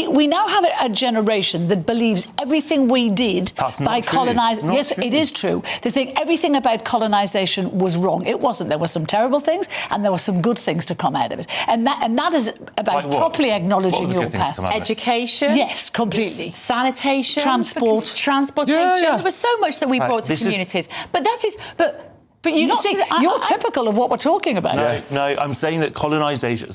we now have a generation that believes everything we did by colonising. Yes, it is true. They think everything about colonisation was wrong. It wasn't. There were some terrible things, and there were some good things to come out of it. And that is about properly acknowledging your past. Education. Yes, completely. Sanitation. Transportation. There was so much that we brought to communities. But you see, you're typical of what we're talking about. No, I'm saying that colonisation,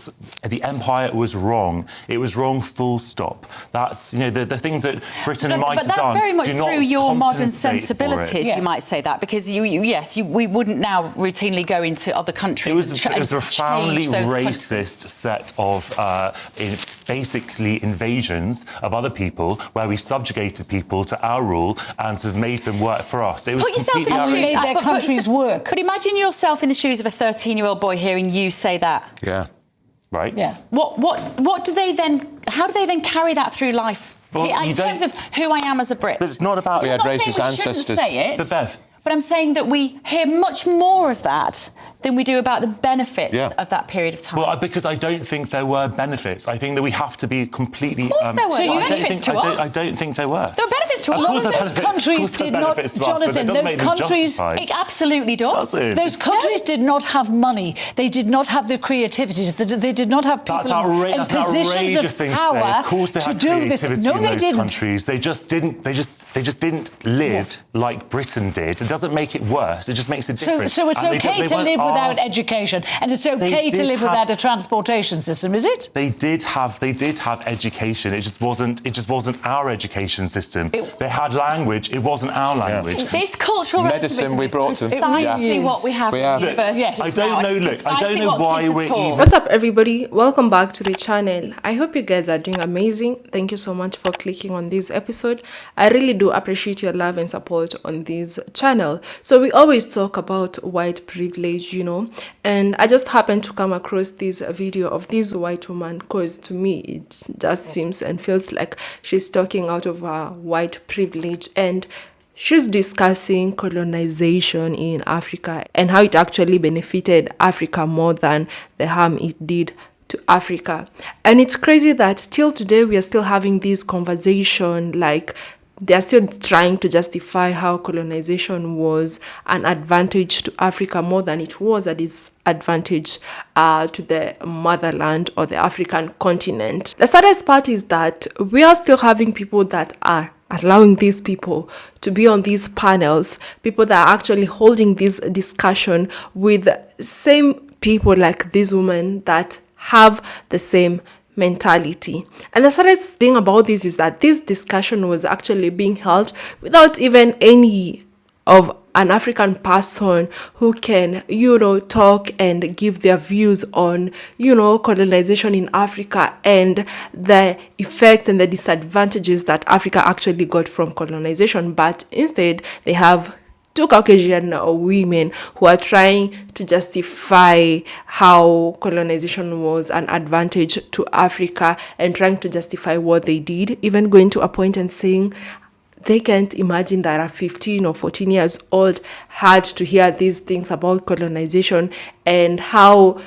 the empire was wrong. It was wrong, full stop. That's, the things that Britain might have done. But that's very much through your modern sensibilities, yes. You might say that, because we wouldn't now routinely go into other countries. It was a profoundly racist set of basically invasions of other people, where we subjugated people to our rule and sort of made them work for us. It was completely made their countries work. But imagine yourself in the shoes of a 13-year-old boy hearing you say that. Yeah. Right? Yeah. What do they then... How do they then carry that through life? Well, in terms of who I am as a Brit. But it's not about... We had racist ancestors. Say it, but Bev... But I'm saying that we hear much more of that than we do about the benefits of that period of time. Well, because I don't think there were benefits. I think that we have to be completely... Of course there were. So benefits to us. I don't think there were. There were benefits to us. A lot of those countries did not... Jonathan, those countries... It absolutely does. Those countries did not have money. They did not have the creativity. They did not have people in positions of power Of course they had creativity No, in they those didn't. countries. They just didn't live like Britain did. It doesn't make it worse. It just makes it different. So it's okay to live without education, and it's okay to live without a transportation system, is it? They did have education. It just wasn't our education system. They had language. It wasn't our language. This cultural medicine we brought to precisely what we have. Yes. I don't know why we're even... What's up, everybody? Welcome back to the channel. I hope you guys are doing amazing. Thank you so much for clicking on this episode. I really do appreciate your love and support on this channel. So we always talk about white privilege, and I just happened to come across this video of this white woman, because to me it just seems and feels like she's talking out of her white privilege, and she's discussing colonization in Africa and how it actually benefited Africa more than the harm it did to Africa. And it's crazy that till today we are still having this conversation, like they're still trying to justify how colonization was an advantage to Africa more than it was a disadvantage to the motherland or the African continent. The saddest part is that we are still having people that are allowing these people to be on these panels, people that are actually holding this discussion with same people like this woman that have the same mentality. And the saddest thing about this is that this discussion was actually being held without even any of an African person who can, talk and give their views on, colonization in Africa and the effect and the disadvantages that Africa actually got from colonization. But instead, they have two Caucasian women who are trying to justify how colonization was an advantage to Africa and trying to justify what they did, even going to a point and saying they can't imagine that a 15 or 14 years old had to hear these things about colonization and how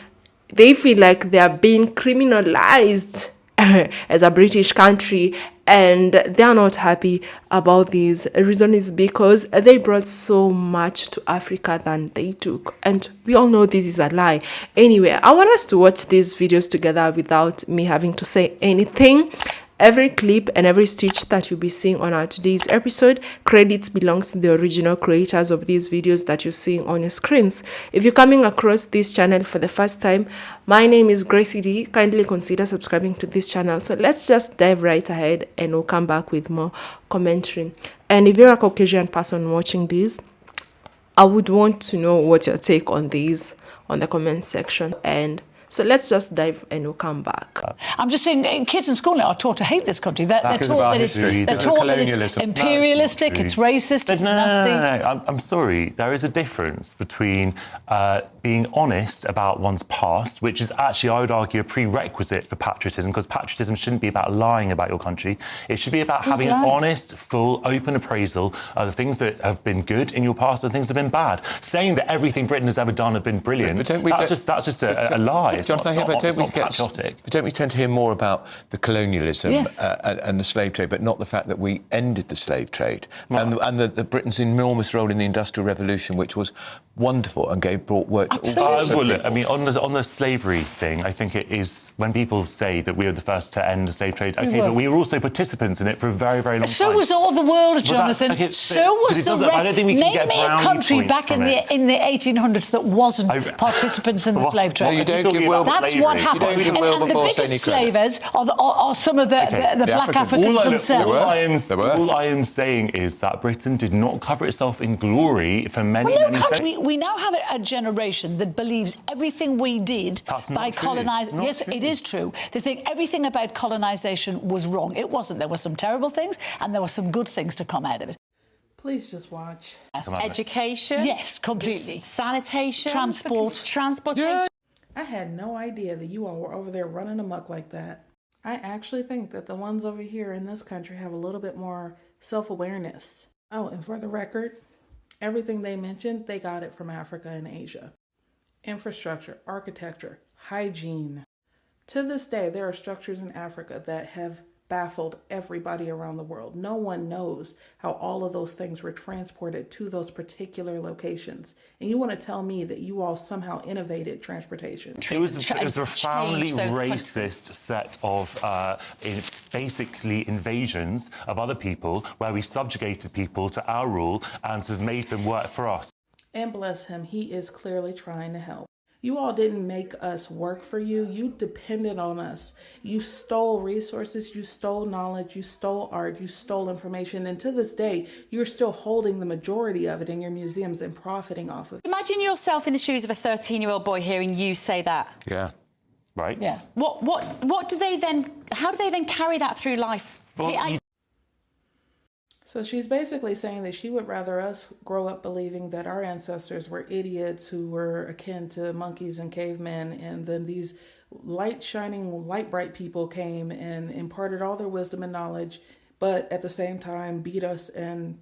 they feel like they are being criminalized as a British country, and they are not happy about this. The reason is because they brought so much to Africa than they took, and we all know this is a lie. Anyway, I want us to watch these videos together without me having to say anything. Every clip and every stitch that you'll be seeing on our today's episode, credits belongs to the original creators of these videos that you're seeing on your screens. If you're coming across this channel for the first time, my name is Gracie D. Kindly consider subscribing to this channel. So let's just dive right ahead and we'll come back with more commentary. And if you're a Caucasian person watching this, I would want to know what your take on these on the comment section. And so let's just dive and we'll come back. I'm just saying, kids in school now are taught to hate this country. They're taught that it's imperialistic, it's racist, it's nasty. No. I'm sorry. There is a difference between being honest about one's past, which is actually, I would argue, a prerequisite for patriotism, because patriotism shouldn't be about lying about your country. It should be about having an honest, full, open appraisal of the things that have been good in your past and things that have been bad. Saying that everything Britain has ever done has been brilliant, that's just a lie. it's not patriotic. But don't we tend to hear more about the colonialism Yes. and the slave trade, but not the fact that we ended the slave trade and the Britain's enormous role in the Industrial Revolution, which was wonderful and brought work to all sorts of people. I mean, on the slavery thing, I think it is when people say that we were the first to end the slave trade. Okay, but we were also participants in it for a very, very long time. So was all the world, Jonathan. So was the rest. I don't think we can Name me a country back in the 1800s that wasn't participants in the slave trade. No, you don't give Will. That's what happened. You don't give Will and the biggest slavers are some of the black Africans themselves. All I am saying is that Britain did not cover itself in glory for many centuries. We now have a generation that believes everything we did by colonising. Yes, it is true. They think everything about colonisation was wrong. It wasn't. There were some terrible things and there were some good things to come out of it. Please just watch. Education. Yes, completely. Sanitation. Transportation. Yeah. I had no idea that you all were over there running amok like that. I actually think that the ones over here in this country have a little bit more self-awareness. Oh, and for the record, everything they mentioned, they got it from Africa and Asia. Infrastructure, architecture, hygiene. To this day, there are structures in Africa that have baffled everybody around the world. No one knows how all of those things were transported to those particular locations. And you want to tell me that you all somehow innovated transportation? It was a profoundly racist set of basically invasions of other people where we subjugated people to our rule and sort of made them work for us. And bless him, he is clearly trying to help. You all didn't make us work for you. You depended on us. You stole resources, you stole knowledge, you stole art, you stole information. And to this day, you're still holding the majority of it in your museums and profiting off of it. Imagine yourself in the shoes of a 13-year-old boy hearing you say that. Yeah. Right? Yeah. What do they then, how do they then carry that through life? Well, So she's basically saying that she would rather us grow up believing that our ancestors were idiots who were akin to monkeys and cavemen, and then these light-shining, light-bright people came and imparted all their wisdom and knowledge, but at the same time beat us and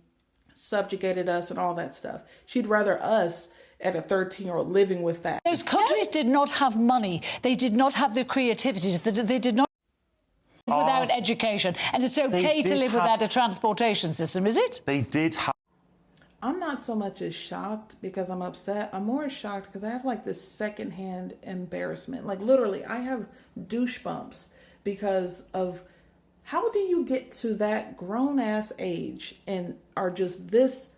subjugated us and all that stuff. She'd rather us at a 13-year-old living with that. Those countries did not have money. They did not have the creativity. They did not without education, and it's okay to live without a transportation system, is it? They did have. I'm not so much as shocked because I'm upset. I'm more shocked because I have like this secondhand embarrassment. Like literally, I have douche bumps because of how do you get to that grown ass age and are just this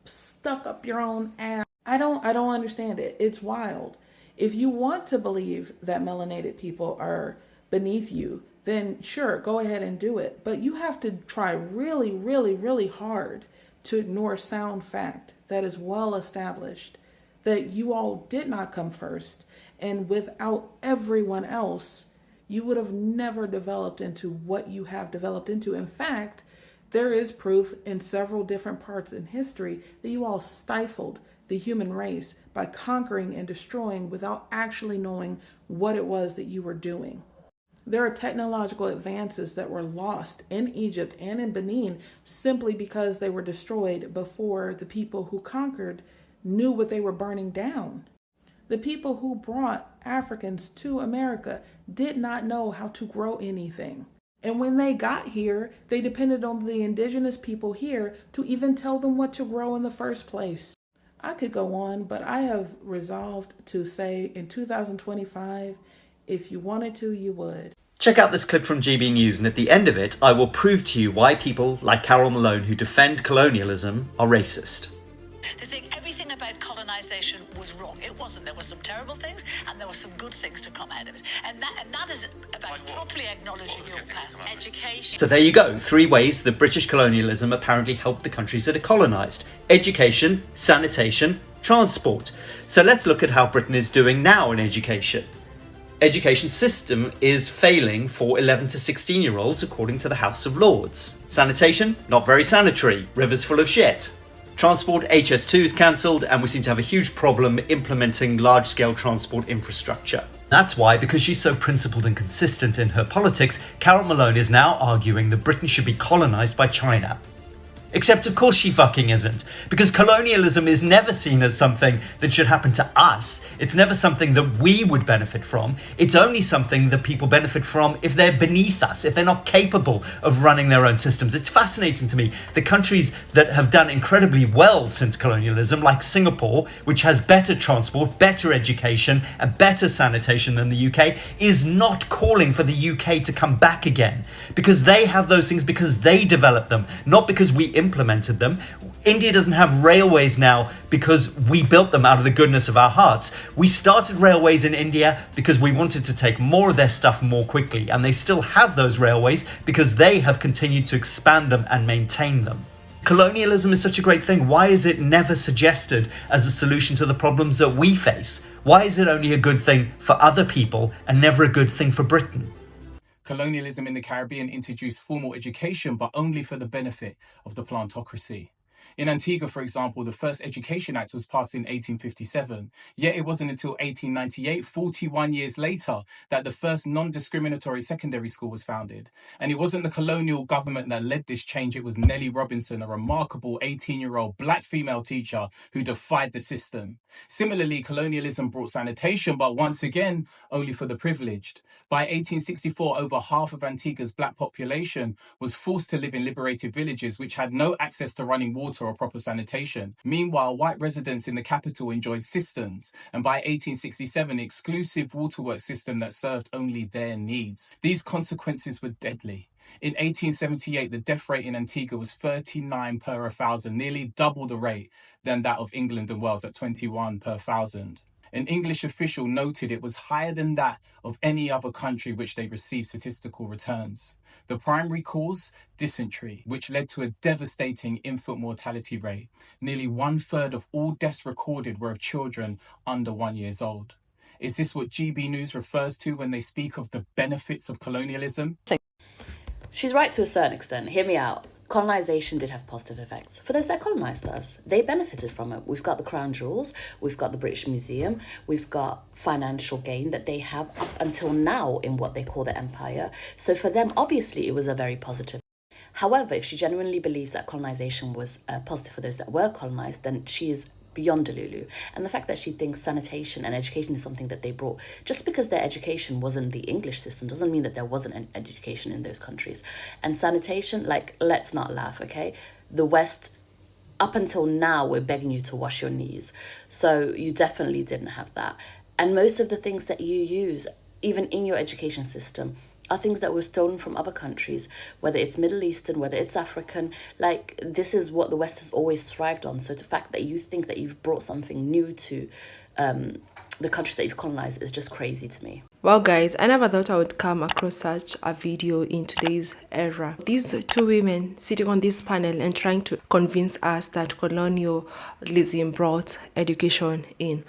stuck up your own ass? I don't understand it. It's wild. If you want to believe that melanated people are beneath you, then sure, go ahead and do it. But you have to try really, really, really hard to ignore sound fact that is well established, that you all did not come first. And without everyone else, you would have never developed into what you have developed into. In fact, there is proof in several different parts in history that you all stifled the human race by conquering and destroying without actually knowing what it was that you were doing. There are technological advances that were lost in Egypt and in Benin simply because they were destroyed before the people who conquered knew what they were burning down. The people who brought Africans to America did not know how to grow anything. And when they got here, they depended on the indigenous people here to even tell them what to grow in the first place. I could go on, but I have resolved to say in 2025, if you wanted to, you would. Check out this clip from GB News, and at the end of it, I will prove to you why people like Carol Malone who defend colonialism are racist. They think everything about colonisation was wrong. It wasn't. There were some terrible things and there were some good things to come out of it. And that is about properly acknowledging your past. Education. So there you go, 3 ways that British colonialism apparently helped the countries that it colonised. Education, sanitation, transport. So let's look at how Britain is doing now in education. Education system is failing for 11 to 16-year-olds according to the House of Lords. Sanitation, not very sanitary, rivers full of shit. Transport, HS2 is cancelled, and we seem to have a huge problem implementing large-scale transport infrastructure. That's why, because she's so principled and consistent in her politics, Carol Malone is now arguing that Britain should be colonised by China. Except, of course, she fucking isn't. Because colonialism is never seen as something that should happen to us. It's never something that we would benefit from. It's only something that people benefit from if they're beneath us, if they're not capable of running their own systems. It's fascinating to me. The countries that have done incredibly well since colonialism, like Singapore, which has better transport, better education, and better sanitation than the UK, is not calling for the UK to come back again. Because they have those things because they developed them, not because we implemented them. India doesn't have railways now because we built them out of the goodness of our hearts. We started railways in India because we wanted to take more of their stuff more quickly, and they still have those railways because they have continued to expand them and maintain them. Colonialism is such a great thing. Why is it never suggested as a solution to the problems that we face? Why is it only a good thing for other people and never a good thing for Britain? Colonialism in the Caribbean introduced formal education, but only for the benefit of the plantocracy. In Antigua, for example, the first Education Act was passed in 1857, yet it wasn't until 1898, 41 years later, that the first non-discriminatory secondary school was founded. And it wasn't the colonial government that led this change, it was Nellie Robinson, a remarkable 18-year-old black female teacher who defied the system. Similarly, colonialism brought sanitation, but once again, only for the privileged. By 1864, over half of Antigua's black population was forced to live in liberated villages which had no access to running water or proper sanitation. Meanwhile, white residents in the capital enjoyed cisterns, and by 1867, an exclusive waterworks system that served only their needs. These consequences were deadly. In 1878, the death rate in Antigua was 39 per 1,000, nearly double the rate than that of England and Wales at 21 per 1,000. An English official noted it was higher than that of any other country which they received statistical returns. The primary cause, dysentery, which led to a devastating infant mortality rate. Nearly 1/3 of all deaths recorded were of children under 1 year old. Is this what GB News refers to when they speak of the benefits of colonialism? She's right to a certain extent. Hear me out. Colonization did have positive effects. For those that colonized us, they benefited from it. We've got the crown jewels, we've got the British Museum, we've got financial gain that they have up until now in what they call the empire. So for them, obviously, it was a very positive. However, if she genuinely believes that colonization was positive for those that were colonized, then she is beyond Delulu. And the fact that she thinks sanitation and education is something that they brought, just because their education wasn't the English system doesn't mean that there wasn't an education in those countries. And sanitation, like, let's not laugh, okay? The West, up until now, we're begging you to wash your knees. So you definitely didn't have that. And most of the things that you use, even in your education system, are things that were stolen from other countries, whether it's Middle Eastern, whether it's African. Like, this is what the West has always thrived on. So the fact that you think that you've brought something new to the countries that you've colonized is just crazy to me. Well, guys, I never thought I would come across such a video in today's era. These two women sitting on this panel and trying to convince us that colonialism brought education in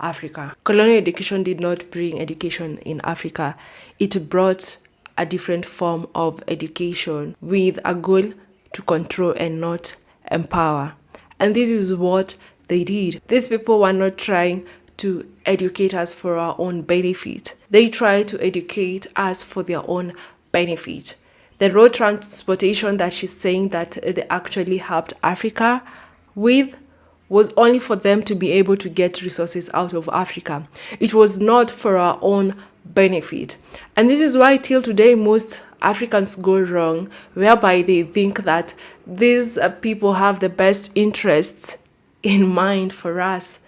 Africa. Colonial education did not bring education in Africa. It brought a different form of education with a goal to control and not empower. And this is what they did. These people were not trying to educate us for our own benefit. They tried to educate us for their own benefit. The road transportation that she's saying that they actually helped Africa with was only for them to be able to get resources out of Africa. It was not for our own benefit. And this is why till today most Africans go wrong, whereby they think that these people have the best interests in mind for us.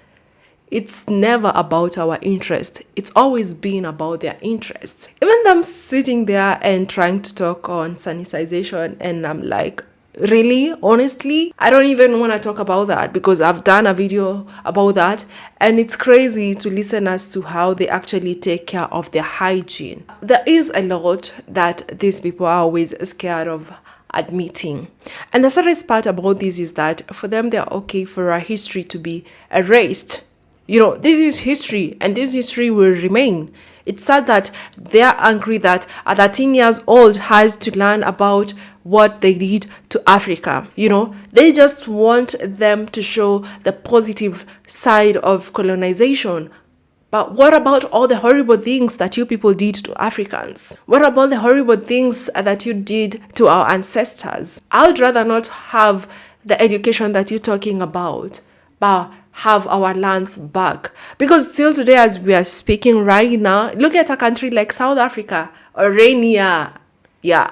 It's never about our interest. It's always been about their interest. Even them sitting there and trying to talk on sanitization, and I'm like, really? Honestly? I don't even want to talk about that because I've done a video about that, and it's crazy to listen as to how they actually take care of their hygiene. There is a lot that these people are always scared of admitting. And the saddest part about this is that for them, they're okay for our history to be erased. You know, this is history, and this history will remain. It's sad that they're angry that a 13 years old has to learn about what they did to Africa. You know, they just want them to show the positive side of colonization. But what about all the horrible things that you people did to Africans? What about the horrible things that you did to our ancestors? I would rather not have the education that you're talking about, but have our lands back. Because till today, as we are speaking right now, look at a country like South Africa, Orania. Yeah,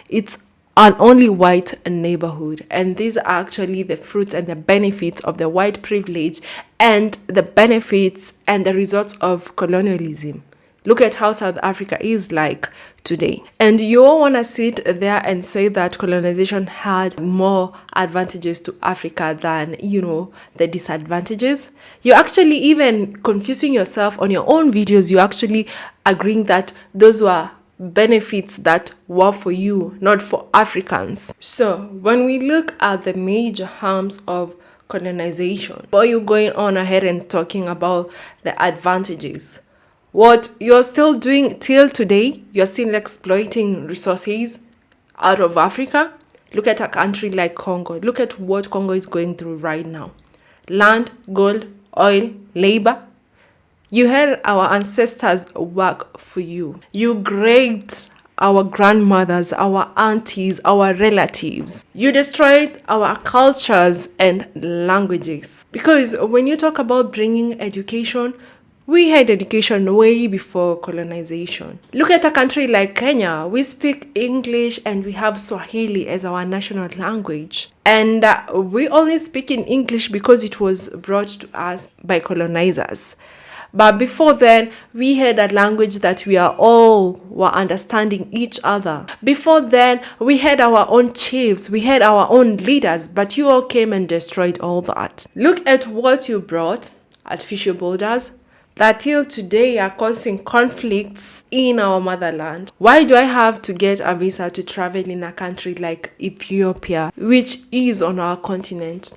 it's an only white neighborhood, and these are actually the fruits and the benefits of the white privilege and the benefits and the results of colonialism. Look at how South Africa is like today. And you all want to sit there and say that colonization had more advantages to Africa than, the disadvantages. You're actually even confusing yourself on your own videos. You're actually agreeing that those were benefits that were for you, not for Africans. So when we look at the major harms of colonization, or you going on ahead and talking about the advantages, what you're still doing till today, you're still exploiting resources out of Africa. Look at a country like Congo. Look at what Congo is going through right now. Land, gold, oil, labor. You had our ancestors work for you. You raped our grandmothers, our aunties, our relatives. You destroyed our cultures and languages. Because when you talk about bringing education, we had education way before colonization. Look at a country like Kenya. We speak English and we have Swahili as our national language. And we only speak in English because it was brought to us by colonizers. But before then, we had a language that we are all were understanding each other. Before then, we had our own chiefs, we had our own leaders, but you all came and destroyed all that. Look at what you brought, artificial borders, that till today are causing conflicts in our motherland. Why do I have to get a visa to travel in a country like Ethiopia, which is on our continent?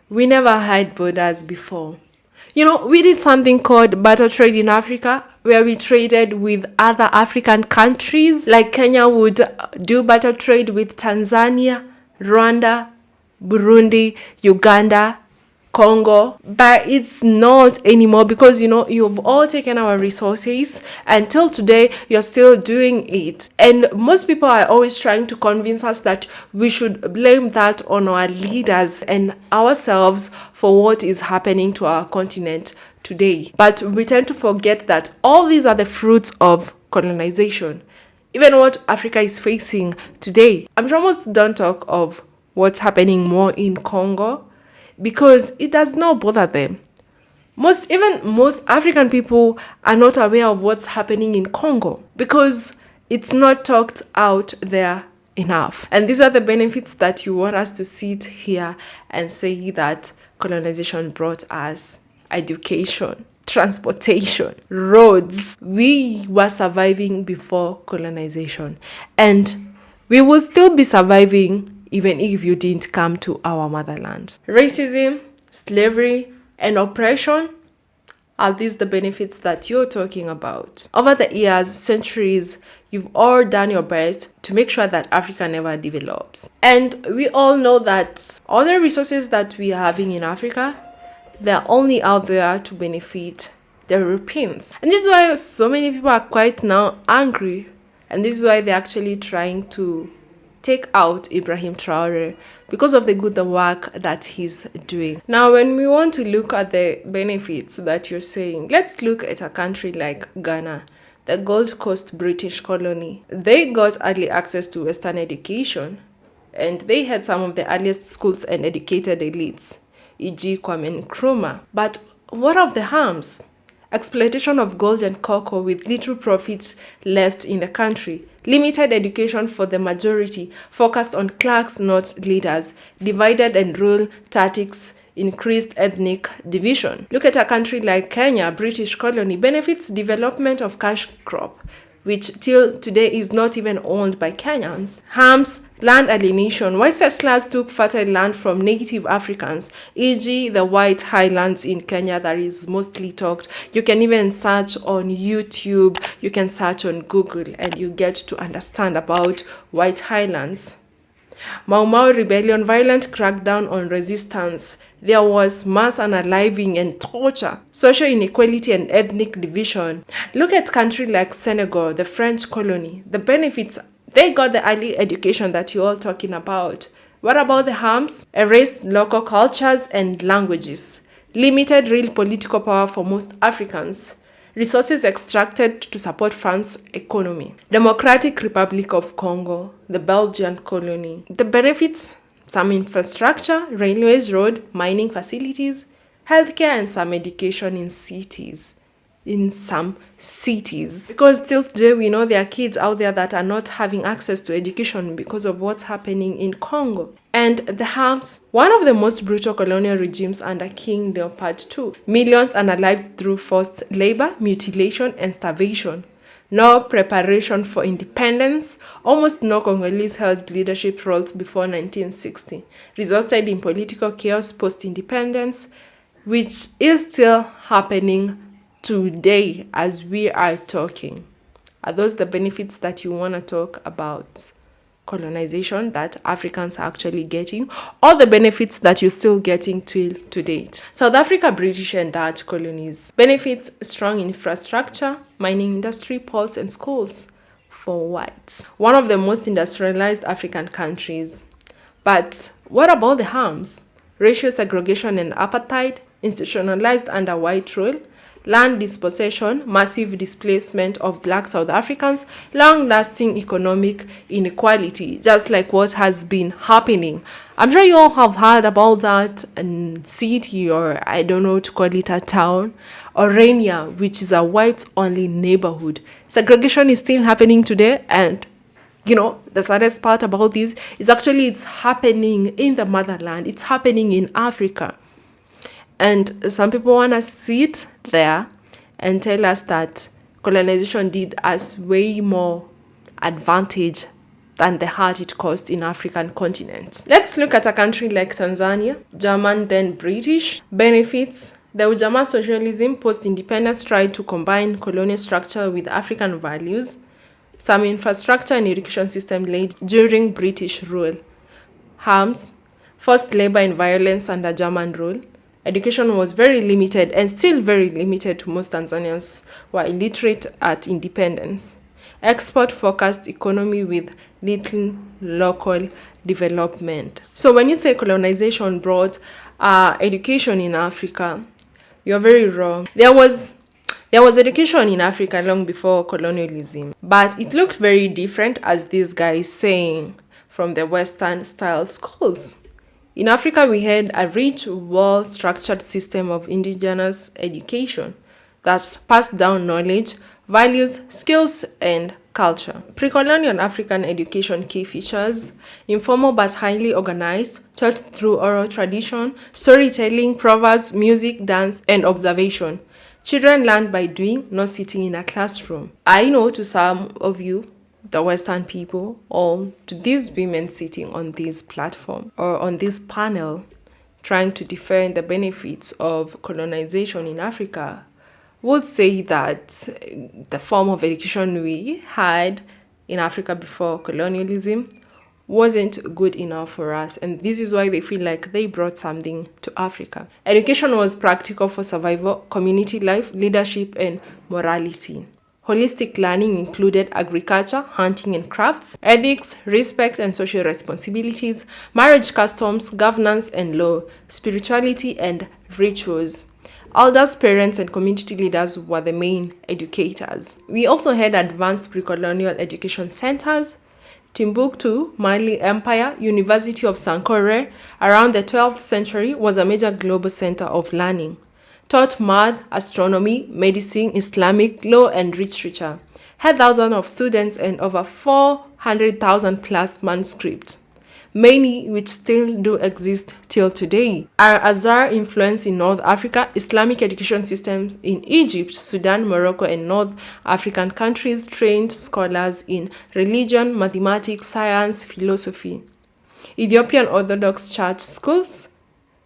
We never had borders before. We did something called barter trade in Africa, where we traded with other African countries. Like Kenya would do barter trade with Tanzania, Rwanda, Burundi, Uganda, Congo. But it's not anymore because, you've all taken our resources. Until today, you're still doing it. And most people are always trying to convince us that we should blame that on our leaders and ourselves for what is happening to our continent today. But we tend to forget that all these are the fruits of colonization. Even what Africa is facing today. I'm sure most don't talk of what's happening more in Congo, because it does not bother them. Most African people are not aware of what's happening in Congo because it's not talked out there enough. And these are the benefits that you want us to sit here and say that colonization brought us: education, transportation, roads. We were surviving before colonization, and we will still be surviving even if you didn't come to our motherland. Racism, slavery, and oppression, are these the benefits that you're talking about? Over the years, centuries, you've all done your best to make sure that Africa never develops. And we all know that all the resources that we are having in Africa, they're only out there to benefit the Europeans. And this is why so many people are quite now angry. And this is why they're actually trying to take out Ibrahim Traore because of the good work that he's doing. Now, when we want to look at the benefits that you're saying, let's look at a country like Ghana, the Gold Coast British colony. They got early access to Western education, and they had some of the earliest schools and educated elites, e.g. Kwame Nkrumah. But what of the harms? Exploitation of gold and cocoa with little profits left in the country, limited education for the majority, focused on clerks, not leaders, divided and rule tactics, increased ethnic division. Look at a country like Kenya, British colony, benefits development of cash crop, which till today is not even owned by Kenyans. Harms, land alienation. White settlers took fertile land from native Africans, e.g. the White Highlands in Kenya that is mostly talked. You can even search on YouTube, you can search on Google, and you get to understand about White Highlands. Mau Mau rebellion, violent crackdown on resistance. There was mass unaliving and torture, social inequality and ethnic division. Look at countries like Senegal, the French colony. The benefits, they got the early education that you're all talking about. What about the harms? Erased local cultures and languages. Limited real political power for most Africans. Resources extracted to support France's economy. Democratic Republic of Congo, the Belgian colony. The benefits? Some infrastructure, railways, road, mining facilities, healthcare, and some education in cities. In some cities. Because still today we know there are kids out there that are not having access to education because of what's happening in Congo. And the harms, one of the most brutal colonial regimes under King Leopold II. Millions unalived through forced labor, mutilation, and starvation. No preparation for independence. Almost no Congolese held leadership roles before 1960. Resulted in political chaos post-independence, which is still happening today as we are talking. Are those the benefits that you want to talk about? Colonization that Africans are actually getting, or the benefits that you're still getting to date? South Africa, British and Dutch colonies. Benefits: strong infrastructure, mining industry, ports and schools for whites. One of the most industrialized African countries. But what about the harms? Racial segregation and apartheid, institutionalized under white rule, land dispossession, massive displacement of Black South Africans, long-lasting economic inequality, just like what has been happening. I'm sure you all have heard about that city, or I don't know to call it a town, Orania, which is a whites-only neighborhood. Segregation is still happening today, and you know, the saddest part about this is actually it's happening in the motherland. It's happening in Africa. And some people want to sit there and tell us that colonization did us way more advantage than the hurt it caused in African continent. Let's look at a country like Tanzania, German then British. Benefits: the Ujamaa socialism post-independence tried to combine colonial structure with African values. Some infrastructure and education system laid during British rule. Harms: forced labor and violence under German rule. Education was very limited and still very limited to most Tanzanians who are illiterate at independence. Export-focused economy with little local development. So when you say colonization brought education in Africa, you're very wrong. There was education in Africa long before colonialism, but it looked very different, as this guy is saying, from the Western-style schools. In Africa, we had a rich, well-structured system of indigenous education that passed down knowledge, values, skills, and culture. Pre-colonial African education key features: informal but highly organized, taught through oral tradition, storytelling, proverbs, music, dance, and observation. Children learn by doing, not sitting in a classroom. I know to some of you, the Western people, or to these women sitting on this platform or on this panel trying to defend the benefits of colonization in Africa, would say that the form of education we had in Africa before colonialism wasn't good enough for us, and this is why they feel like they brought something to Africa. Education was practical for survival, community life, leadership, and morality. Holistic learning included agriculture, hunting and crafts, ethics, respect and social responsibilities, marriage customs, governance and law, spirituality and rituals. Elders, parents and community leaders were the main educators. We also had advanced pre-colonial education centers: Timbuktu, Mali Empire, University of Sankore, around the 12th century, was a major global center of learning. Taught math, astronomy, medicine, Islamic law, and literature. Had thousands of students and over 400,000 plus manuscripts, many which still do exist till today. Our Azhar influence in North Africa, Islamic education systems in Egypt, Sudan, Morocco, and North African countries trained scholars in religion, mathematics, science, philosophy. Ethiopian Orthodox Church schools,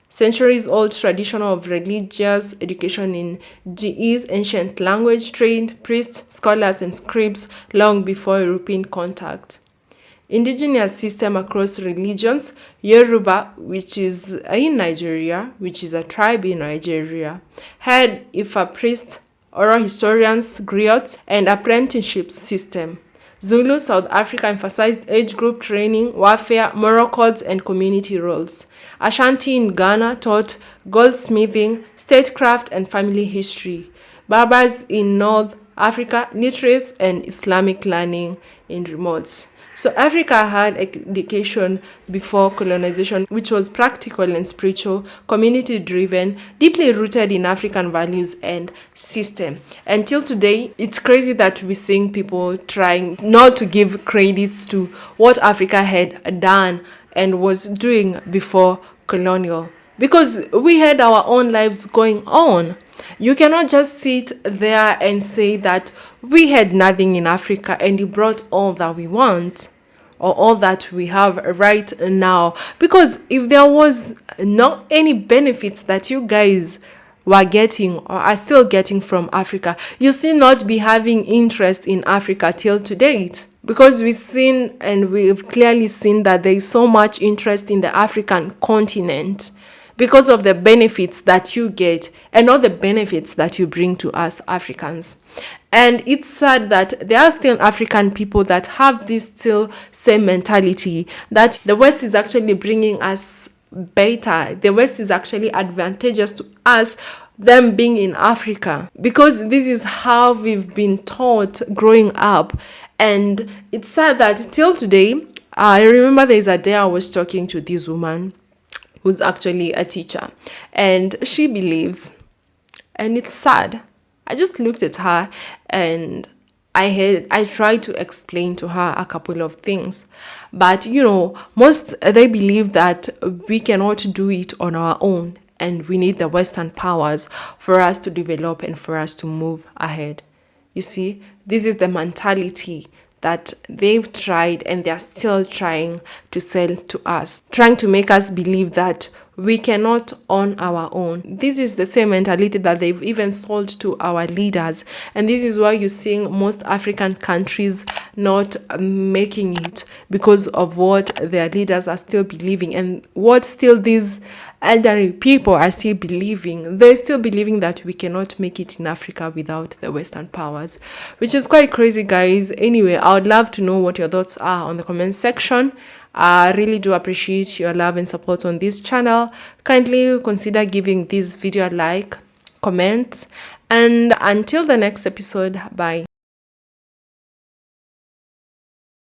centuries-old tradition of religious education in Ge'ez, ancient language, trained priests, scholars, and scribes long before European contact. indigenous system across religions. Yoruba, which is in Nigeria, which is a tribe in Nigeria, had Ifa priests, oral historians, griots, and apprenticeship system. Zulu, South Africa, emphasized age group training, warfare, moral codes, and community roles. Ashanti in Ghana taught goldsmithing, statecraft, and family history. Berbers in North Africa, literacy and Islamic learning in remotes. So Africa had education before colonization, which was practical and spiritual, community-driven, deeply rooted in African values and system. Until today, it's crazy that we're seeing people trying not to give credits to what Africa had done and was doing before colonial, because we had our own lives going on. You cannot just sit there and say that we had nothing in Africa and you brought all that we want or all that we have right now. Because if there was not any benefits that you guys were getting or are still getting from Africa, you still not be having interest in Africa till to date. Because we've seen and we've clearly seen that there is so much interest in the African continent because of the benefits that you get and not the benefits that you bring to us Africans. And it's sad that there are still African people that have this still same mentality that the West is actually bringing us better. The West is actually advantageous to us, them being in Africa, because this is how we've been taught growing up. And it's sad that till today, I remember there's a day I was talking to this woman who's actually a teacher, and she believes, and it's sad. I just looked at her and I tried to explain to her a couple of things, but most they believe that we cannot do it on our own and we need the Western powers for us to develop and for us to move ahead. You see, this is the mentality that they've tried and they're still trying to sell to us, trying to make us believe that we cannot on our own. This is the same mentality that they've even sold to our leaders. And this is why you're seeing most African countries not making it, because of what their leaders are still believing and what still these elderly people are still believing. They're still believing that we cannot make it in Africa without the Western powers, which is quite crazy, guys. Anyway, I would love to know what your thoughts are on the comment section. I really do appreciate your love and support on this channel. Kindly consider giving this video a like, comment, and until the next episode, bye.